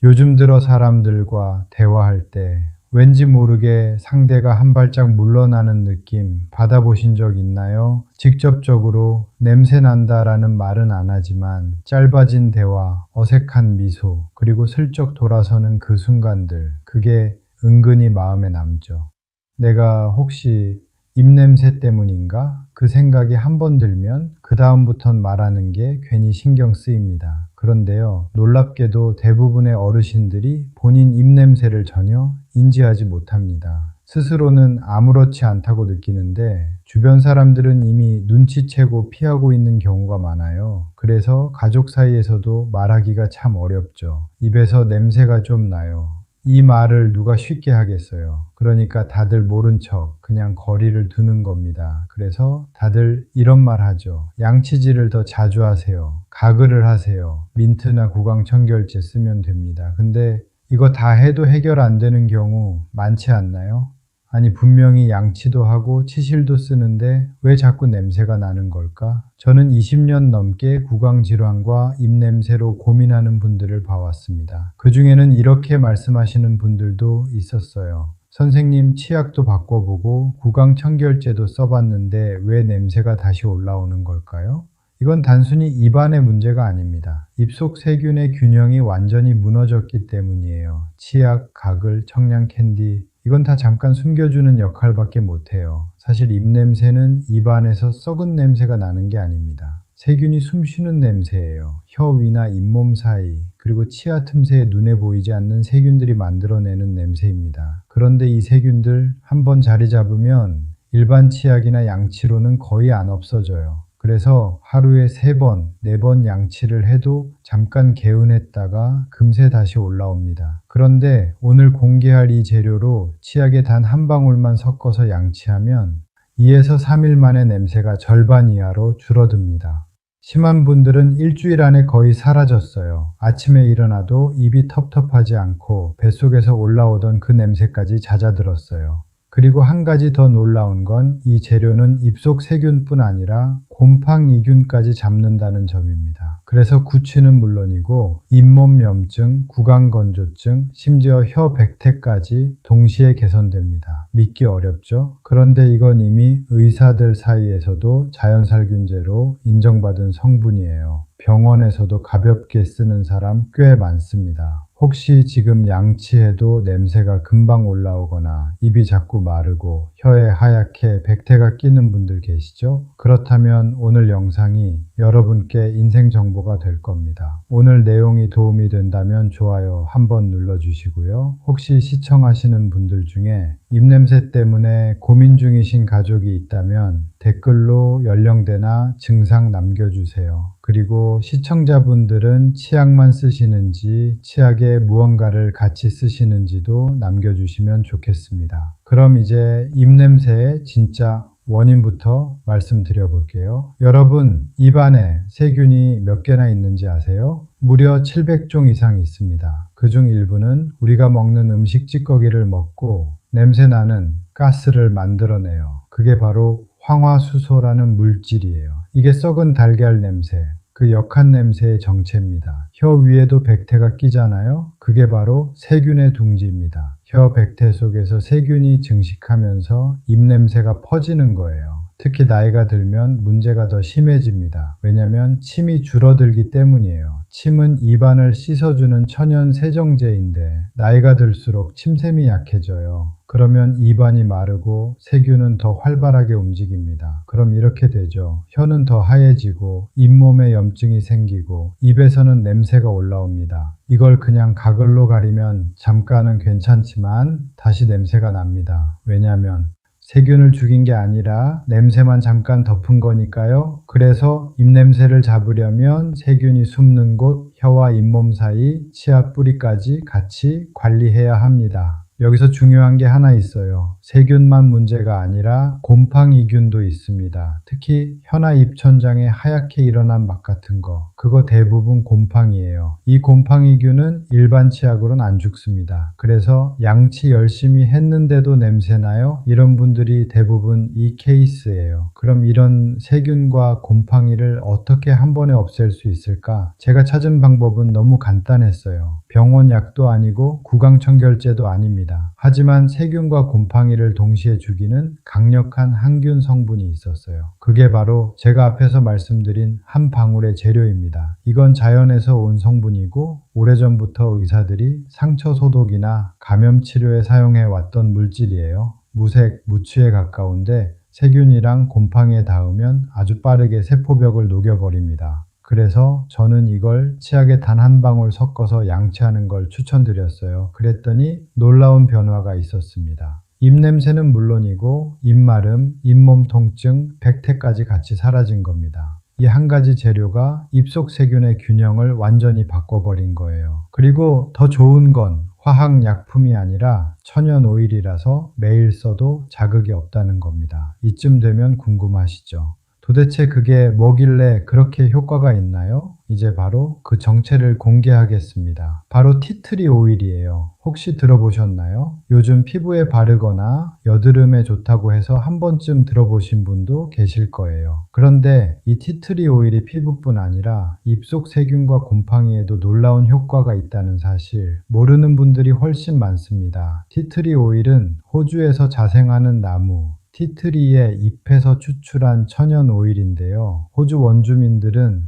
요즘 들어 사람들과 대화할 때 왠지 모르게 상대가 한 발짝 물러나는 느낌 받아보신 적 있나요? 직접적으로 냄새 난다라는 말은 안 하지만 짧아진 대화, 어색한 미소, 그리고 슬쩍 돌아서는 그 순간들, 그게 은근히 마음에 남죠. 내가 혹시 입냄새 때문인가? 그 생각이 한 번 들면 그 다음부턴 말하는 게 괜히 신경 쓰입니다. 그런데요, 놀랍게도 대부분의 어르신들이 본인 입냄새를 전혀 인지하지 못합니다. 스스로는 아무렇지 않다고 느끼는데 주변 사람들은 이미 눈치채고 피하고 있는 경우가 많아요. 그래서 가족 사이에서도 말하기가 참 어렵죠. 입에서 냄새가 좀 나요. 이 말을 누가 쉽게 하겠어요. 그러니까 다들 모른 척 그냥 거리를 두는 겁니다. 그래서 다들 이런 말 하죠. 양치질을 더 자주 하세요. 가글을 하세요. 민트나 구강청결제 쓰면 됩니다. 근데 이거 다 해도 해결 안 되는 경우 많지 않나요? 아니, 분명히 양치도 하고 치실도 쓰는데 왜 자꾸 냄새가 나는 걸까? 저는 20년 넘게 구강질환과 입냄새로 고민하는 분들을 봐왔습니다. 그 중에는 이렇게 말씀하시는 분들도 있었어요. 선생님, 치약도 바꿔보고 구강청결제도 써봤는데 왜 냄새가 다시 올라오는 걸까요? 이건 단순히 입안의 문제가 아닙니다. 입속 세균의 균형이 완전히 무너졌기 때문이에요. 치약, 가글, 청량 캔디, 이건 다 잠깐 숨겨주는 역할밖에 못해요. 사실 입냄새는 입안에서 썩은 냄새가 나는 게 아닙니다. 세균이 숨쉬는 냄새예요. 혀 위나 잇몸 사이, 그리고 치아 틈새에 눈에 보이지 않는 세균들이 만들어내는 냄새입니다. 그런데 이 세균들 한번 자리 잡으면 일반 치약이나 양치로는 거의 안 없어져요. 그래서 하루에 3번, 4번 양치를 해도 잠깐 개운했다가 금세 다시 올라옵니다. 그런데 오늘 공개할 이 재료로 치약에 단 한 방울만 섞어서 양치하면 2에서 3일 만에 냄새가 절반 이하로 줄어듭니다. 심한 분들은 일주일 안에 거의 사라졌어요. 아침에 일어나도 입이 텁텁하지 않고 뱃속에서 올라오던 그 냄새까지 잦아들었어요. 그리고 한 가지 더 놀라운 건 이 재료는 입속 세균뿐 아니라 곰팡이균까지 잡는다는 점입니다. 그래서 구취는 물론이고 잇몸 염증, 구강건조증, 심지어 혀 백태까지 동시에 개선됩니다. 믿기 어렵죠? 그런데 이건 이미 의사들 사이에서도 자연살균제로 인정받은 성분이에요. 병원에서도 가볍게 쓰는 사람 꽤 많습니다. 혹시 지금 양치해도 냄새가 금방 올라오거나 입이 자꾸 마르고 혀에 하얗게 백태가 끼는 분들 계시죠? 그렇다면 오늘 영상이 여러분께 인생 정보가 될 겁니다. 오늘 내용이 도움이 된다면 좋아요 한번 눌러주시고요. 혹시 시청하시는 분들 중에 입냄새 때문에 고민 중이신 가족이 있다면 댓글로 연령대나 증상 남겨주세요. 그리고 시청자분들은 치약만 쓰시는지 치약에 무언가를 같이 쓰시는지도 남겨주시면 좋겠습니다. 그럼 이제 입냄새의 진짜 원인부터 말씀드려 볼게요. 여러분, 입안에 세균이 몇 개나 있는지 아세요? 무려 700종 이상 있습니다. 그중 일부는 우리가 먹는 음식 찌꺼기를 먹고 냄새나는 가스를 만들어내요. 그게 바로 황화수소라는 물질이에요. 이게 썩은 달걀 냄새, 그 역한 냄새의 정체입니다. 혀 위에도 백태가 끼잖아요. 그게 바로 세균의 둥지입니다. 혀 백태 속에서 세균이 증식하면서 입냄새가 퍼지는 거예요. 특히 나이가 들면 문제가 더 심해집니다. 왜냐하면 침이 줄어들기 때문이에요. 침은 입안을 씻어주는 천연 세정제인데 나이가 들수록 침샘이 약해져요. 그러면 입안이 마르고 세균은 더 활발하게 움직입니다. 그럼 이렇게 되죠. 혀는 더 하얘지고 잇몸에 염증이 생기고 입에서는 냄새가 올라옵니다. 이걸 그냥 가글로 가리면 잠깐은 괜찮지만 다시 냄새가 납니다. 왜냐하면 세균을 죽인 게 아니라 냄새만 잠깐 덮은 거니까요. 그래서 입냄새를 잡으려면 세균이 숨는 곳, 혀와 잇몸 사이, 치아 뿌리까지 같이 관리해야 합니다. 여기서 중요한 게 하나 있어요. 세균만 문제가 아니라 곰팡이균도 있습니다. 특히 혀나 입천장에 하얗게 일어난 막 같은 거, 그거 대부분 곰팡이예요. 이 곰팡이균은 일반 치약으로는 안 죽습니다. 그래서 양치 열심히 했는데도 냄새나요? 이런 분들이 대부분 이 케이스예요. 그럼 이런 세균과 곰팡이를 어떻게 한 번에 없앨 수 있을까? 제가 찾은 방법은 너무 간단했어요. 병원 약도 아니고 구강청결제도 아닙니다. 하지만 세균과 곰팡이를 동시에 죽이는 강력한 항균 성분이 있었어요. 그게 바로 제가 앞에서 말씀드린 한 방울의 재료입니다. 이건 자연에서 온 성분이고 오래전부터 의사들이 상처 소독이나 감염 치료에 사용해 왔던 물질이에요. 무색, 무취에 가까운데 세균이랑 곰팡이에 닿으면 아주 빠르게 세포벽을 녹여버립니다. 그래서 저는 이걸 치약에 단 한 방울 섞어서 양치하는 걸 추천드렸어요. 그랬더니 놀라운 변화가 있었습니다. 입냄새는 물론이고 입마름, 잇몸 통증, 백태까지 같이 사라진 겁니다. 이 한 가지 재료가 입속 세균의 균형을 완전히 바꿔버린 거예요. 그리고 더 좋은 건 화학약품이 아니라 천연 오일이라서 매일 써도 자극이 없다는 겁니다. 이쯤 되면 궁금하시죠? 도대체 그게 뭐길래 그렇게 효과가 있나요? 이제 바로 그 정체를 공개하겠습니다. 바로 티트리 오일이에요. 혹시 들어보셨나요? 요즘 피부에 바르거나 여드름에 좋다고 해서 한 번쯤 들어보신 분도 계실 거예요. 그런데 이 티트리 오일이 피부뿐 아니라 입속 세균과 곰팡이에도 놀라운 효과가 있다는 사실 모르는 분들이 훨씬 많습니다. 티트리 오일은 호주에서 자생하는 나무 티트리의 잎에서 추출한 천연 오일인데요. 호주 원주민들은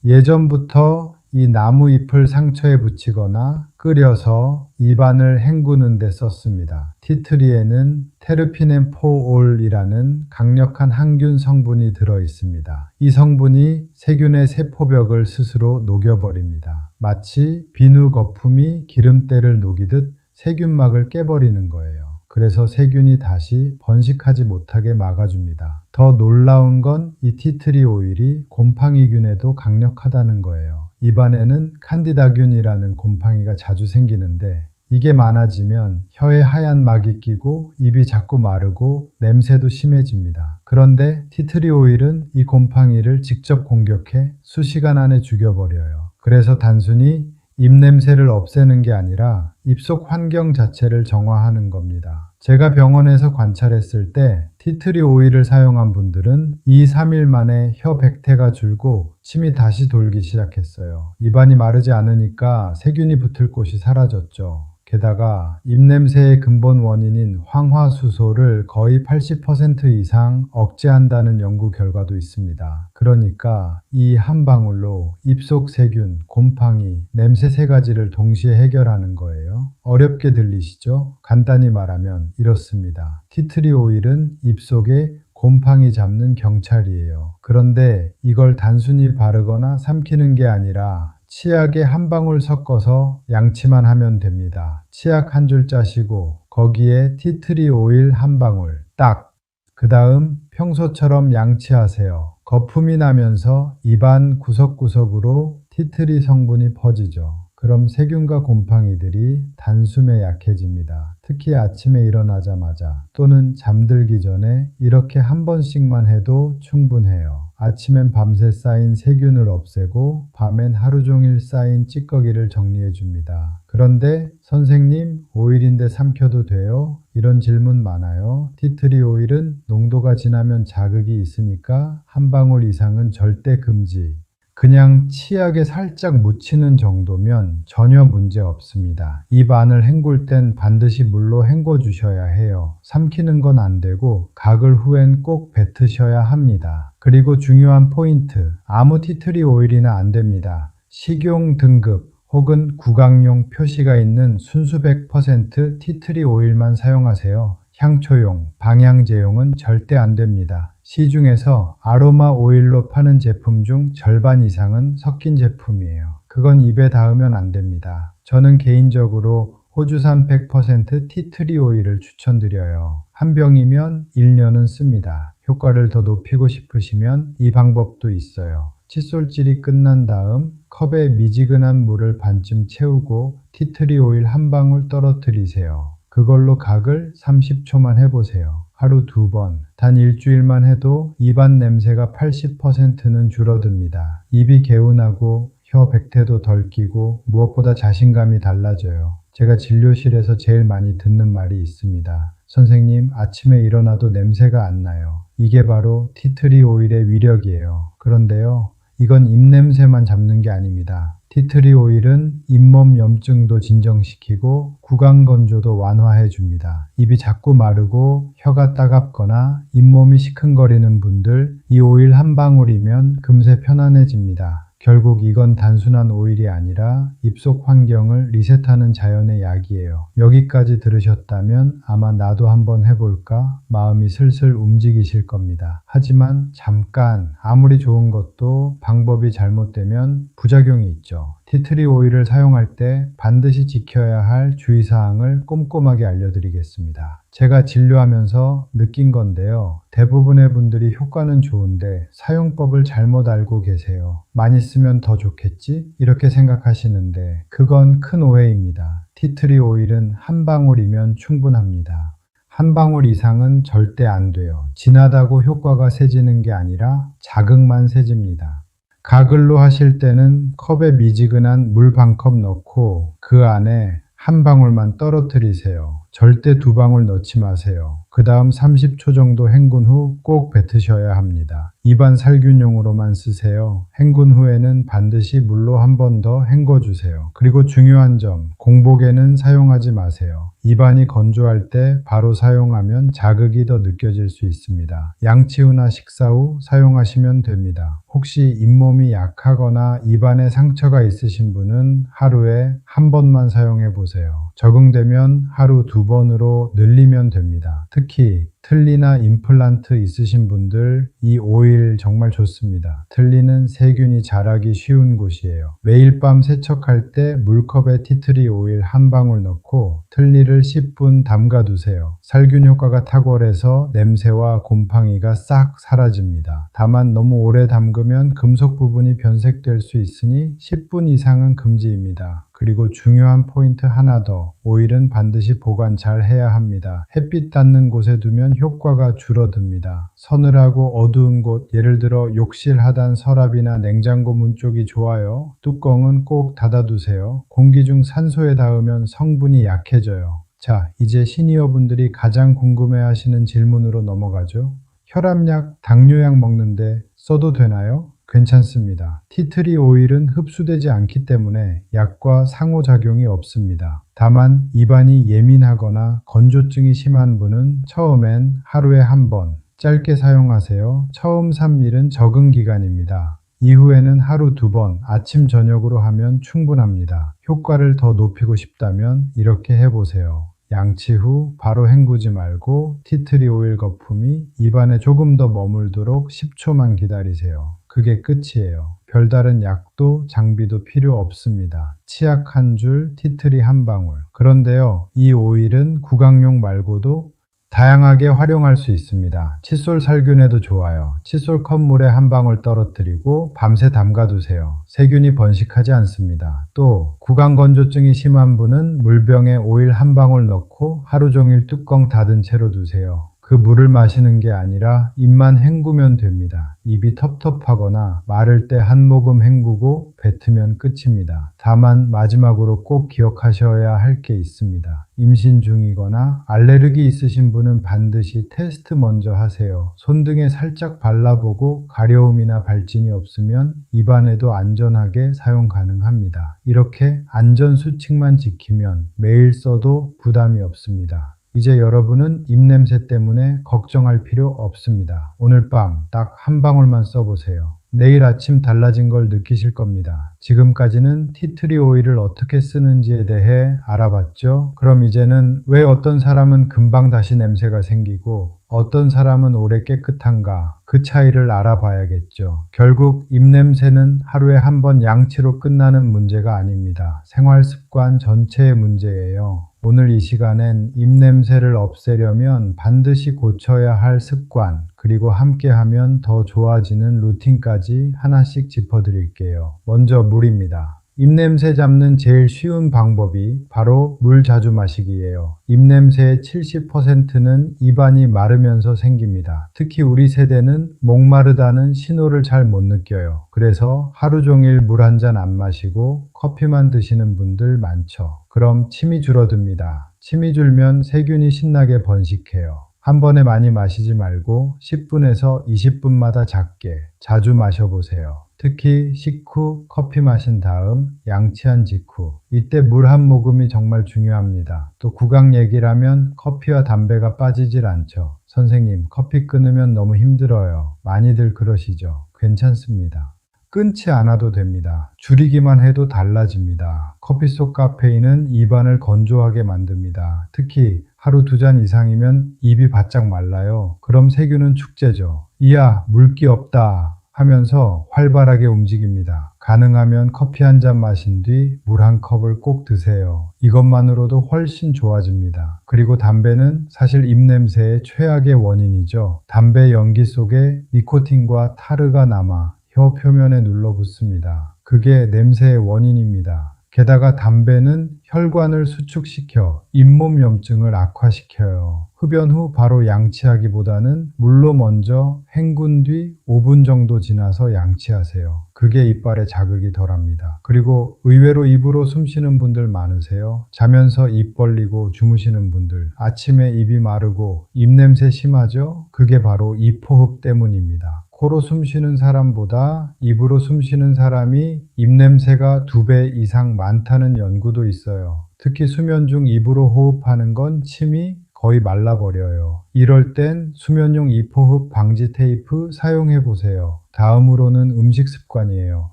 예전부터 이 나무 잎을 상처에 붙이거나 끓여서 입안을 헹구는 데 썼습니다. 티트리에는 테르피넨포올이라는 강력한 항균 성분이 들어 있습니다. 이 성분이 세균의 세포벽을 스스로 녹여버립니다. 마치 비누 거품이 기름때를 녹이듯 세균막을 깨버리는 거예요. 그래서 세균이 다시 번식하지 못하게 막아줍니다. 더 놀라운 건 이 티트리 오일이 곰팡이균에도 강력하다는 거예요. 입안에는 칸디다균이라는 곰팡이가 자주 생기는데 이게 많아지면 혀에 하얀 막이 끼고 입이 자꾸 마르고 냄새도 심해집니다. 그런데 티트리 오일은 이 곰팡이를 직접 공격해 수시간 안에 죽여버려요. 그래서 단순히 입냄새를 없애는 게 아니라 입속 환경 자체를 정화하는 겁니다. 제가 병원에서 관찰했을 때 티트리 오일을 사용한 분들은 2, 3일 만에 혀 백태가 줄고 침이 다시 돌기 시작했어요. 입안이 마르지 않으니까 세균이 붙을 곳이 사라졌죠. 게다가 입냄새의 근본 원인인 황화수소를 거의 80% 이상 억제한다는 연구 결과도 있습니다. 그러니까 이 한 방울로 입속 세균, 곰팡이, 냄새 세 가지를 동시에 해결하는 거예요. 어렵게 들리시죠? 간단히 말하면 이렇습니다. 티트리 오일은 입속에 곰팡이 잡는 경찰이에요. 그런데 이걸 단순히 바르거나 삼키는 게 아니라 치약에 한 방울 섞어서 양치만 하면 됩니다. 치약 한 줄 짜시고 거기에 티트리 오일 한 방울 딱! 그 다음 평소처럼 양치하세요. 거품이 나면서 입안 구석구석으로 티트리 성분이 퍼지죠. 그럼 세균과 곰팡이들이 단숨에 약해집니다. 특히 아침에 일어나자마자 또는 잠들기 전에 이렇게 한 번씩만 해도 충분해요. 아침엔 밤새 쌓인 세균을 없애고 밤엔 하루 종일 쌓인 찌꺼기를 정리해 줍니다. 그런데 선생님, 오일인데 삼켜도 돼요? 이런 질문 많아요. 티트리 오일은 농도가 지나면 자극이 있으니까 한 방울 이상은 절대 금지. 그냥 치약에 살짝 묻히는 정도면 전혀 문제 없습니다. 입 안을 헹굴 땐 반드시 물로 헹궈 주셔야 해요. 삼키는 건 안 되고 가글 후엔 꼭 뱉으셔야 합니다. 그리고 중요한 포인트, 아무 티트리 오일이나 안 됩니다. 식용 등급 혹은 구강용 표시가 있는 순수 100% 티트리 오일만 사용하세요. 향초용, 방향제용은 절대 안 됩니다. 시중에서 아로마 오일로 파는 제품 중 절반 이상은 섞인 제품이에요. 그건 입에 닿으면 안 됩니다. 저는 개인적으로 호주산 100% 티트리 오일을 추천드려요. 한 병이면 1년은 씁니다. 효과를 더 높이고 싶으시면 이 방법도 있어요. 칫솔질이 끝난 다음 컵에 미지근한 물을 반쯤 채우고 티트리 오일 한 방울 떨어뜨리세요. 그걸로 각을 30초만 해보세요. 하루 2번, 단 일주일만 해도 입안 냄새가 80%는 줄어듭니다. 입이 개운하고 혀 백태도 덜 끼고 무엇보다 자신감이 달라져요. 제가 진료실에서 제일 많이 듣는 말이 있습니다. 선생님, 아침에 일어나도 냄새가 안 나요. 이게 바로 티트리 오일의 위력이에요. 그런데요, 이건 입냄새만 잡는 게 아닙니다. 티트리 오일은 잇몸 염증도 진정시키고 구강 건조도 완화해 줍니다. 입이 자꾸 마르고 혀가 따갑거나 잇몸이 시큰거리는 분들, 이 오일 한 방울이면 금세 편안해집니다. 결국 이건 단순한 오일이 아니라 입속 환경을 리셋하는 자연의 약이에요. 여기까지 들으셨다면 아마 나도 한번 해볼까 마음이 슬슬 움직이실 겁니다. 하지만 잠깐, 아무리 좋은 것도 방법이 잘못되면 부작용이 있죠. 티트리 오일을 사용할 때 반드시 지켜야 할 주의사항을 꼼꼼하게 알려드리겠습니다. 제가 진료하면서 느낀 건데요. 대부분의 분들이 효과는 좋은데 사용법을 잘못 알고 계세요. 많이 쓰면 더 좋겠지? 이렇게 생각하시는데 그건 큰 오해입니다. 티트리 오일은 한 방울이면 충분합니다. 한 방울 이상은 절대 안 돼요. 진하다고 효과가 세지는 게 아니라 자극만 세집니다. 가글로 하실 때는 컵에 미지근한 물 반 컵 넣고 그 안에 한 방울만 떨어뜨리세요. 절대 2방울 넣지 마세요. 그 다음 30초 정도 헹군 후 꼭 뱉으셔야 합니다. 입안 살균용으로만 쓰세요. 헹군 후에는 반드시 물로 한 번 더 헹궈주세요. 그리고 중요한 점, 공복에는 사용하지 마세요. 입안이 건조할 때 바로 사용하면 자극이 더 느껴질 수 있습니다. 양치 후나 식사 후 사용하시면 됩니다. 혹시 잇몸이 약하거나 입안에 상처가 있으신 분은 하루에 한 번만 사용해 보세요. 적응되면 하루 2번으로 늘리면 됩니다. 특히 틀니나 임플란트 있으신 분들 이 오일 정말 좋습니다. 틀니는 세균이 자라기 쉬운 곳이에요. 매일 밤 세척할 때 물컵에 티트리 오일 한 방울 넣고 틀니를 10분 담가 두세요. 살균 효과가 탁월해서 냄새와 곰팡이가 싹 사라집니다. 다만 너무 오래 담그면 금속 부분이 변색될 수 있으니 10분 이상은 금지입니다. 그리고 중요한 포인트 하나 더, 오일은 반드시 보관 잘 해야 합니다. 햇빛 닿는 곳에 두면 효과가 줄어듭니다. 서늘하고 어두운 곳, 예를 들어 욕실 하단 서랍이나 냉장고 문 쪽이 좋아요. 뚜껑은 꼭 닫아두세요. 공기 중 산소에 닿으면 성분이 약해져요. 자, 이제 시니어분들이 가장 궁금해하시는 질문으로 넘어가죠. 혈압약, 당뇨약 먹는데 써도 되나요? 괜찮습니다. 티트리 오일은 흡수되지 않기 때문에 약과 상호작용이 없습니다. 다만 입안이 예민하거나 건조증이 심한 분은 처음엔 하루에 한 번 짧게 사용하세요. 처음 3일은 적응 기간입니다. 이후에는 하루 2번 아침 저녁으로 하면 충분합니다. 효과를 더 높이고 싶다면 이렇게 해보세요. 양치 후 바로 헹구지 말고 티트리 오일 거품이 입안에 조금 더 머물도록 10초만 기다리세요. 그게 끝이에요. 별다른 약도 장비도 필요 없습니다. 치약 한 줄, 티트리 한 방울. 그런데요, 이 오일은 구강용 말고도 다양하게 활용할 수 있습니다. 칫솔 살균에도 좋아요. 칫솔 컵물에 한 방울 떨어뜨리고 밤새 담가두세요. 세균이 번식하지 않습니다. 또 구강 건조증이 심한 분은 물병에 오일 한 방울 넣고 하루 종일 뚜껑 닫은 채로 두세요. 그 물을 마시는 게 아니라 입만 헹구면 됩니다. 입이 텁텁하거나 마를 때 한 모금 헹구고 뱉으면 끝입니다. 다만 마지막으로 꼭 기억하셔야 할 게 있습니다. 임신 중이거나 알레르기 있으신 분은 반드시 테스트 먼저 하세요. 손등에 살짝 발라보고 가려움이나 발진이 없으면 입안에도 안전하게 사용 가능합니다. 이렇게 안전 수칙만 지키면 매일 써도 부담이 없습니다. 이제 여러분은 입냄새 때문에 걱정할 필요 없습니다. 오늘 밤 딱 한 방울만 써보세요. 내일 아침 달라진 걸 느끼실 겁니다. 지금까지는 티트리 오일을 어떻게 쓰는지에 대해 알아봤죠? 그럼 이제는 왜 어떤 사람은 금방 다시 냄새가 생기고 어떤 사람은 오래 깨끗한가, 그 차이를 알아봐야겠죠. 결국 입냄새는 하루에 한 번 양치로 끝나는 문제가 아닙니다. 생활 습관 전체의 문제예요. 오늘 이 시간엔 입냄새를 없애려면 반드시 고쳐야 할 습관, 그리고 함께하면 더 좋아지는 루틴까지 하나씩 짚어드릴게요. 먼저 물입니다. 입냄새 잡는 제일 쉬운 방법이 바로 물 자주 마시기예요. 입냄새의 70%는 입안이 마르면서 생깁니다. 특히 우리 세대는 목마르다는 신호를 잘 못 느껴요. 그래서 하루 종일 물 한 잔 안 마시고 커피만 드시는 분들 많죠. 그럼 침이 줄어듭니다. 침이 줄면 세균이 신나게 번식해요. 한 번에 많이 마시지 말고 10분에서 20분마다 작게 자주 마셔보세요. 특히 식후 커피 마신 다음 양치한 직후 이때 물 한 모금이 정말 중요합니다. 또 구강 얘기라면 커피와 담배가 빠지질 않죠. 선생님, 커피 끊으면 너무 힘들어요. 많이들 그러시죠? 괜찮습니다. 끊지 않아도 됩니다. 줄이기만 해도 달라집니다. 커피 속 카페인은 입안을 건조하게 만듭니다. 특히 하루 2잔 이상이면 입이 바짝 말라요. 그럼 세균은 축제죠. 이야, 물기 없다 하면서 활발하게 움직입니다. 가능하면 커피 한 잔 마신 뒤 물 한 컵을 꼭 드세요. 이것만으로도 훨씬 좋아집니다. 그리고 담배는 사실 입냄새의 최악의 원인이죠. 담배 연기 속에 니코틴과 타르가 남아 혀 표면에 눌러붙습니다. 그게 냄새의 원인입니다. 게다가 담배는 혈관을 수축시켜 잇몸 염증을 악화시켜요. 흡연 후 바로 양치하기보다는 물로 먼저 헹군 뒤 5분 정도 지나서 양치하세요. 그게 이빨에 자극이 덜합니다. 그리고 의외로 입으로 숨 쉬는 분들 많으세요. 자면서 입 벌리고 주무시는 분들, 아침에 입이 마르고 입냄새 심하죠? 그게 바로 입호흡 때문입니다. 코로 숨 쉬는 사람보다 입으로 숨 쉬는 사람이 입냄새가 2배 이상 많다는 연구도 있어요. 특히 수면 중 입으로 호흡하는 건 침이 거의 말라버려요. 이럴 땐 수면용 입호흡 방지 테이프 사용해 보세요. 다음으로는 음식 습관이에요.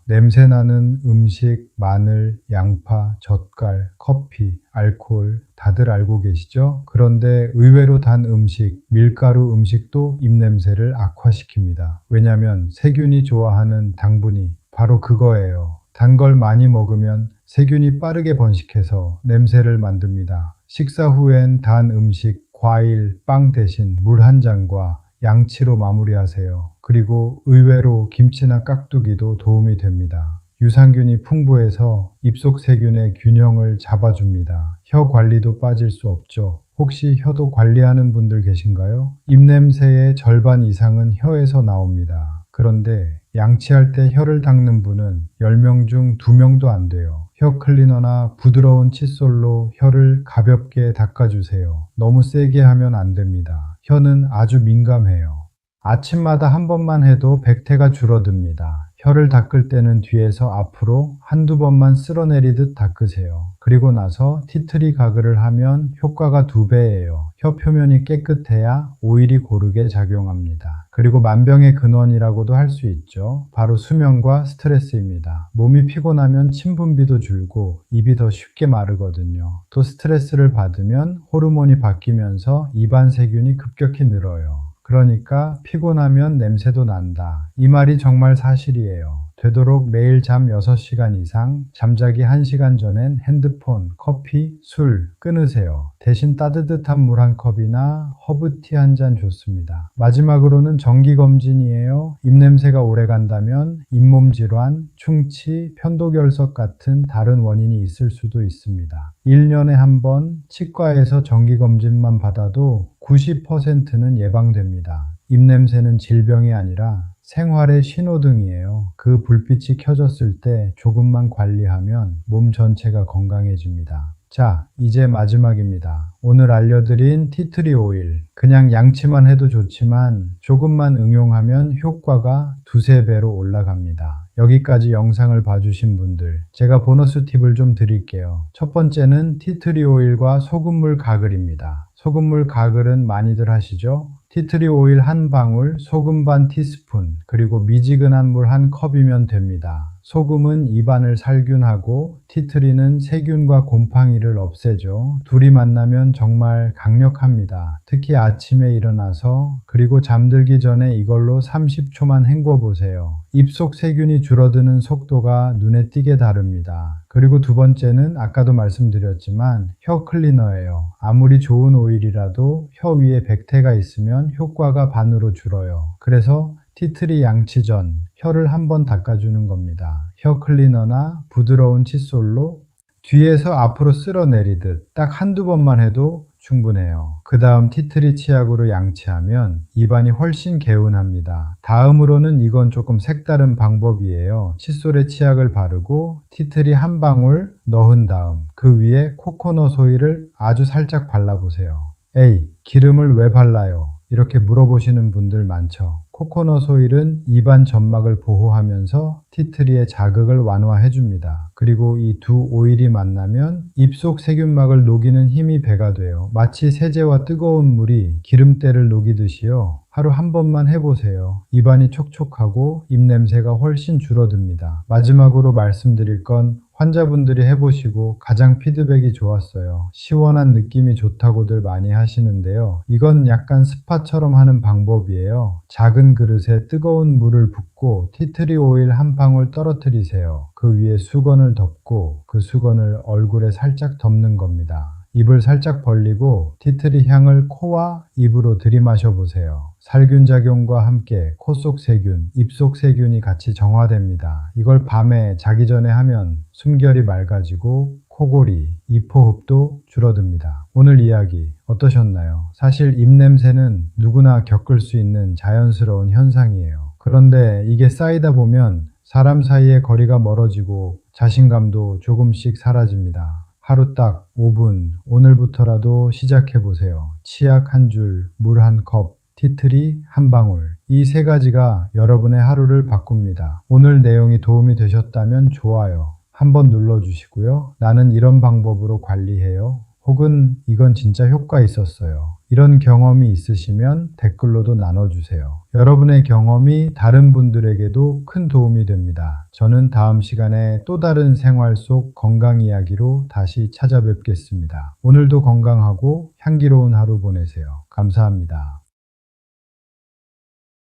냄새나는 음식, 마늘, 양파, 젓갈, 커피, 알코올 다들 알고 계시죠? 그런데 의외로 단 음식, 밀가루 음식도 입냄새를 악화시킵니다. 왜냐하면 세균이 좋아하는 당분이 바로 그거예요. 단 걸 많이 먹으면 세균이 빠르게 번식해서 냄새를 만듭니다. 식사 후엔 단 음식, 과일, 빵 대신 물 한 잔과 양치로 마무리하세요. 그리고 의외로 김치나 깍두기도 도움이 됩니다. 유산균이 풍부해서 입속 세균의 균형을 잡아줍니다. 혀 관리도 빠질 수 없죠. 혹시 혀도 관리하는 분들 계신가요? 입냄새의 절반 이상은 혀에서 나옵니다. 그런데 양치할 때 혀를 닦는 분은 10명 중 2명도 안 돼요. 혀 클리너나 부드러운 칫솔로 혀를 가볍게 닦아주세요. 너무 세게 하면 안 됩니다. 혀는 아주 민감해요. 아침마다 한 번만 해도 백태가 줄어듭니다. 혀를 닦을 때는 뒤에서 앞으로 한두 번만 쓸어내리듯 닦으세요. 그리고 나서 티트리 가글을 하면 효과가 2배예요. 혀 표면이 깨끗해야 오일이 고르게 작용합니다. 그리고 만병의 근원이라고도 할 수 있죠. 바로 수면과 스트레스입니다. 몸이 피곤하면 침 분비도 줄고 입이 더 쉽게 마르거든요. 또 스트레스를 받으면 호르몬이 바뀌면서 입안 세균이 급격히 늘어요. 그러니까 피곤하면 냄새도 난다. 이 말이 정말 사실이에요. 되도록 매일 잠 6시간 이상, 잠자기 1시간 전엔 핸드폰, 커피, 술 끊으세요. 대신 따뜻한 물 한 컵이나 허브티 한 잔 좋습니다. 마지막으로는 정기검진이에요. 입냄새가 오래 간다면 잇몸 질환, 충치, 편도결석 같은 다른 원인이 있을 수도 있습니다. 1년에 한 번 치과에서 정기검진만 받아도 90%는 예방됩니다. 입냄새는 질병이 아니라 생활의 신호등이에요. 그 불빛이 켜졌을 때 조금만 관리하면 몸 전체가 건강해집니다. 자, 이제 마지막입니다. 오늘 알려드린 티트리 오일. 그냥 양치만 해도 좋지만 조금만 응용하면 효과가 2~3배로 올라갑니다. 여기까지 영상을 봐주신 분들, 제가 보너스 팁을 좀 드릴게요. 첫 번째는 티트리 오일과 소금물 가글입니다. 소금물 가글은 많이들 하시죠? 티트리 오일 한 방울, 소금 반 티스푼, 그리고 미지근한 물 한 컵이면 됩니다. 소금은 입안을 살균하고 티트리는 세균과 곰팡이를 없애죠. 둘이 만나면 정말 강력합니다. 특히 아침에 일어나서 그리고 잠들기 전에 이걸로 30초만 헹궈 보세요. 입속 세균이 줄어드는 속도가 눈에 띄게 다릅니다. 그리고 두 번째는 아까도 말씀드렸지만 혀 클리너예요. 아무리 좋은 오일이라도 혀 위에 백태가 있으면 효과가 반으로 줄어요. 그래서 티트리 양치 전 혀를 한번 닦아주는 겁니다. 혀 클리너나 부드러운 칫솔로 뒤에서 앞으로 쓸어내리듯 딱 한두 번만 해도 충분해요. 그 다음 티트리 치약으로 양치하면 입안이 훨씬 개운합니다. 다음으로는 이건 조금 색다른 방법이에요. 칫솔에 치약을 바르고 티트리 한 방울 넣은 다음 그 위에 코코넛 오일을 아주 살짝 발라보세요. 에이, 기름을 왜 발라요? 이렇게 물어보시는 분들 많죠. 코코넛 오일은 입안 점막을 보호하면서 티트리의 자극을 완화해줍니다. 그리고 이 두 오일이 만나면 입속 세균막을 녹이는 힘이 배가 돼요. 마치 세제와 뜨거운 물이 기름때를 녹이듯이요. 하루 한 번만 해보세요. 입안이 촉촉하고 입냄새가 훨씬 줄어듭니다. 마지막으로 말씀드릴 건 환자분들이 해보시고 가장 피드백이 좋았어요. 시원한 느낌이 좋다고들 많이 하시는데요. 이건 약간 스파처럼 하는 방법이에요. 작은 그릇에 뜨거운 물을 붓고 티트리 오일 한 방울 떨어뜨리세요. 그 위에 수건을 덮고 그 수건을 얼굴에 살짝 덮는 겁니다. 입을 살짝 벌리고 티트리 향을 코와 입으로 들이마셔 보세요. 살균 작용과 함께 코 속 세균, 입 속 세균이 같이 정화됩니다. 이걸 밤에 자기 전에 하면 숨결이 맑아지고 코골이, 입호흡도 줄어듭니다. 오늘 이야기 어떠셨나요? 사실 입냄새는 누구나 겪을 수 있는 자연스러운 현상이에요. 그런데 이게 쌓이다 보면 사람 사이의 거리가 멀어지고 자신감도 조금씩 사라집니다. 하루 딱 5분, 오늘부터라도 시작해보세요. 치약 한 줄, 물 한 컵, 티트리 한 방울. 이 세 가지가 여러분의 하루를 바꿉니다. 오늘 내용이 도움이 되셨다면 좋아요 한번 눌러주시고요. 나는 이런 방법으로 관리해요. 혹은 이건 진짜 효과 있었어요. 이런 경험이 있으시면 댓글로도 나눠주세요. 여러분의 경험이 다른 분들에게도 큰 도움이 됩니다. 저는 다음 시간에 또 다른 생활 속 건강 이야기로 다시 찾아뵙겠습니다. 오늘도 건강하고 향기로운 하루 보내세요. 감사합니다.